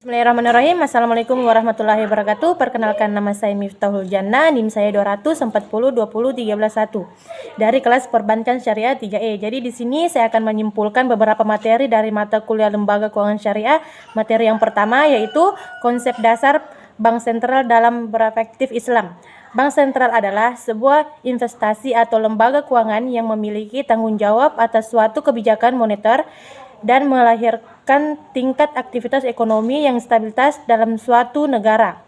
Bismillahirrahmanirrahim. Assalamualaikum warahmatullahi wabarakatuh. Perkenalkan, nama saya Miftahul Jannah, NIM saya 240 20 13 1 dari kelas Perbankan Syariah 3E. Jadi di sini saya akan menyimpulkan beberapa materi dari mata kuliah Lembaga Keuangan Syariah. Materi yang pertama yaitu konsep dasar Bank Sentral dalam berefektif Islam. Bank sentral adalah sebuah investasi atau lembaga keuangan yang memiliki tanggung jawab atas suatu kebijakan moneter dan melahirkan tingkat aktivitas ekonomi yang stabilitas dalam suatu negara.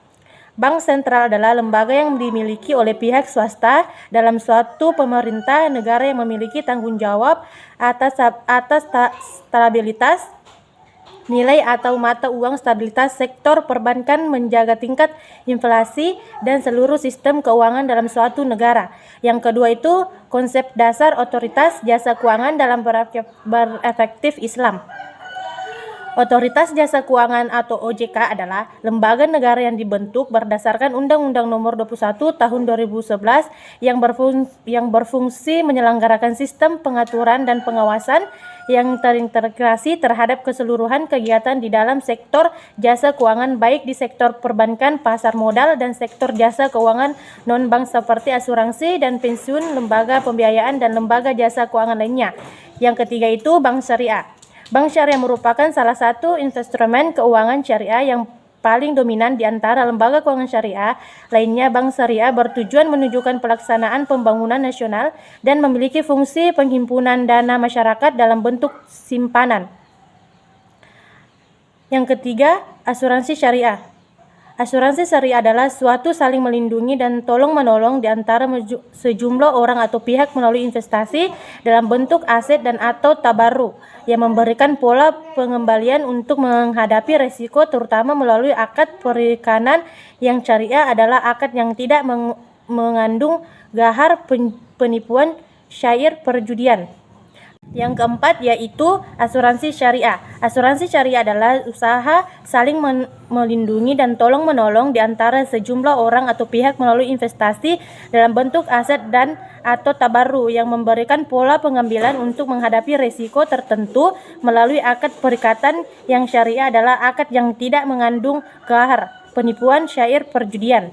Bank sentral adalah lembaga yang dimiliki oleh pihak swasta dalam suatu pemerintah negara yang memiliki tanggung jawab atas stabilitas nilai atau mata uang, stabilitas sektor perbankan, menjaga tingkat inflasi dan seluruh sistem keuangan dalam suatu negara. Yang kedua itu konsep dasar otoritas jasa keuangan dalam berefektif Islam. Otoritas Jasa Keuangan atau OJK adalah lembaga negara yang dibentuk berdasarkan Undang-Undang Nomor 21 Tahun 2011 yang berfungsi menyelenggarakan sistem pengaturan dan pengawasan yang terintegrasi terhadap keseluruhan kegiatan di dalam sektor jasa keuangan, baik di sektor perbankan, pasar modal, dan sektor jasa keuangan non-bank seperti asuransi dan pensiun, lembaga pembiayaan, dan lembaga jasa keuangan lainnya. Yang ketiga itu bank syariah. Bank syariah merupakan salah satu instrumen keuangan syariah yang paling dominan di antara lembaga keuangan syariah lainnya. Bank syariah bertujuan menunjukkan pelaksanaan pembangunan nasional dan memiliki fungsi penghimpunan dana masyarakat dalam bentuk simpanan. Yang ketiga, asuransi syariah. Asuransi syariah adalah suatu saling melindungi dan tolong-menolong di antara sejumlah orang atau pihak melalui investasi dalam bentuk aset dan atau tabarruk yang memberikan pola pengembalian untuk menghadapi resiko, terutama melalui akad perikanan. Yang syariah adalah akad yang tidak mengandung gahar, penipuan, syair, perjudian. Yang keempat yaitu asuransi syariah. Asuransi syariah adalah usaha saling melindungi dan tolong-menolong di antara sejumlah orang atau pihak melalui investasi dalam bentuk aset dan atau tabarruk yang memberikan pola pengambilan untuk menghadapi risiko tertentu melalui akad perikatan. Yang syariah adalah akad yang tidak mengandung gahar, penipuan, syair, perjudian.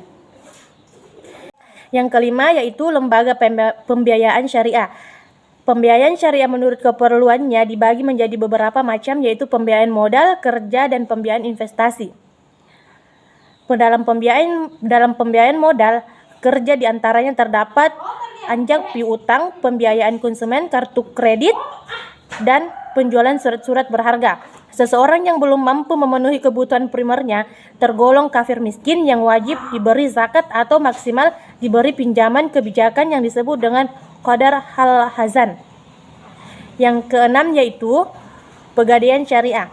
Yang kelima yaitu lembaga pembiayaan syariah. Pembiayaan syariah menurut keperluannya dibagi menjadi beberapa macam, yaitu pembiayaan modal, kerja, dan pembiayaan investasi. Dalam pembiayaan modal, kerja diantaranya terdapat anjak piutang, pembiayaan konsumen, kartu kredit, dan penjualan surat-surat berharga. Seseorang yang belum mampu memenuhi kebutuhan primernya tergolong kafir miskin yang wajib diberi zakat atau maksimal diberi pinjaman, kebijakan yang disebut dengan qadar hal-hazan. Yang keenam yaitu pegadaian syariah.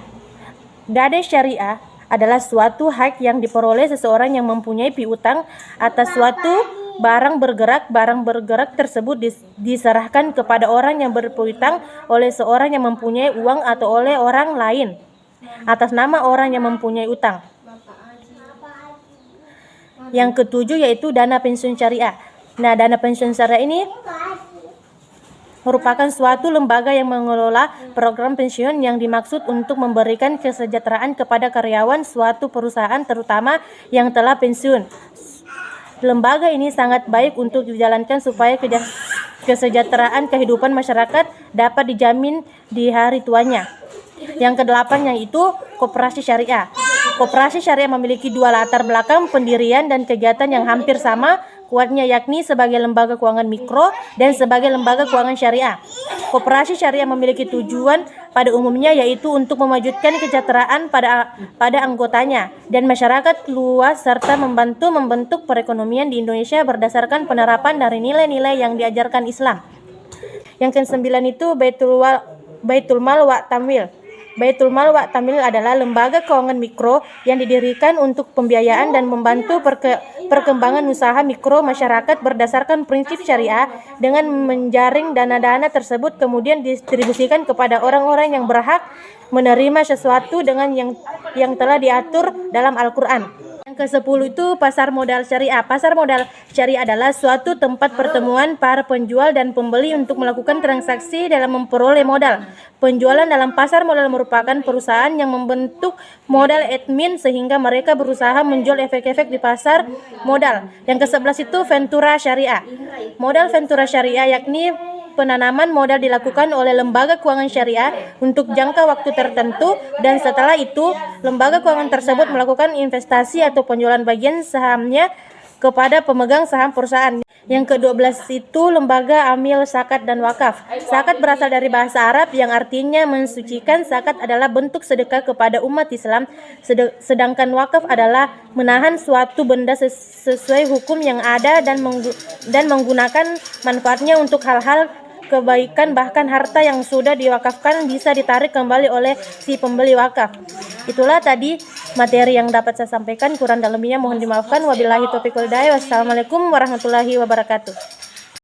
Gadai syariah adalah suatu hak yang diperoleh seseorang yang mempunyai piutang atas suatu barang bergerak. Barang bergerak tersebut diserahkan kepada orang yang berpiutang oleh seorang yang mempunyai uang atau oleh orang lain atas nama orang yang mempunyai utang. Yang ketujuh yaitu dana pensiun syariah. Nah, dana pensiun syariah ini merupakan suatu lembaga yang mengelola program pensiun yang dimaksud untuk memberikan kesejahteraan kepada karyawan suatu perusahaan, terutama yang telah pensiun. Lembaga ini sangat baik untuk dijalankan supaya kesejahteraan kehidupan masyarakat dapat dijamin di hari tuanya. Yang kedelapan yaitu koperasi syariah. Koperasi syariah memiliki dua latar belakang pendirian dan kegiatan yang hampir sama kuatnya, yakni sebagai lembaga keuangan mikro dan sebagai lembaga keuangan syariah. Koperasi syariah memiliki tujuan pada umumnya yaitu untuk mewujudkan kesejahteraan pada anggotanya dan masyarakat luas serta membantu membentuk perekonomian di Indonesia berdasarkan penerapan dari nilai-nilai yang diajarkan Islam. Yang kesembilan itu Baitul Mal wa Tamwil. Baitul Mal wa Tamwil adalah lembaga keuangan mikro yang didirikan untuk pembiayaan dan membantu perkembangan usaha mikro masyarakat berdasarkan prinsip syariah dengan menjaring dana-dana tersebut kemudian didistribusikan kepada orang-orang yang berhak menerima sesuatu dengan yang telah diatur dalam Al-Quran. Yang Ke-10 itu pasar modal syariah. Pasar modal syariah adalah suatu tempat pertemuan para penjual dan pembeli untuk melakukan transaksi dalam memperoleh modal. Penjualan dalam pasar modal merupakan perusahaan yang membentuk modal admin sehingga mereka berusaha menjual efek-efek di pasar modal. Yang ke-11 itu Ventura Syariah. Modal Ventura Syariah yakni penanaman modal dilakukan oleh lembaga keuangan syariah untuk jangka waktu tertentu, dan setelah itu lembaga keuangan tersebut melakukan investasi atau penjualan bagian sahamnya kepada pemegang saham perusahaan. Yang ke-12 itu lembaga amil zakat dan wakaf. Zakat berasal dari bahasa Arab yang artinya mensucikan. Zakat adalah bentuk sedekah kepada umat Islam, sedangkan wakaf adalah menahan suatu benda sesuai hukum yang ada dan menggunakan manfaatnya untuk hal-hal kebaikan, bahkan harta yang sudah diwakafkan bisa ditarik kembali oleh si pembeli wakaf. Itulah tadi materi yang dapat saya sampaikan, kurang dalamnya mohon dimaafkan. Wabillahi taufiq wal hidayah. Wassalamualaikum warahmatullahi wabarakatuh.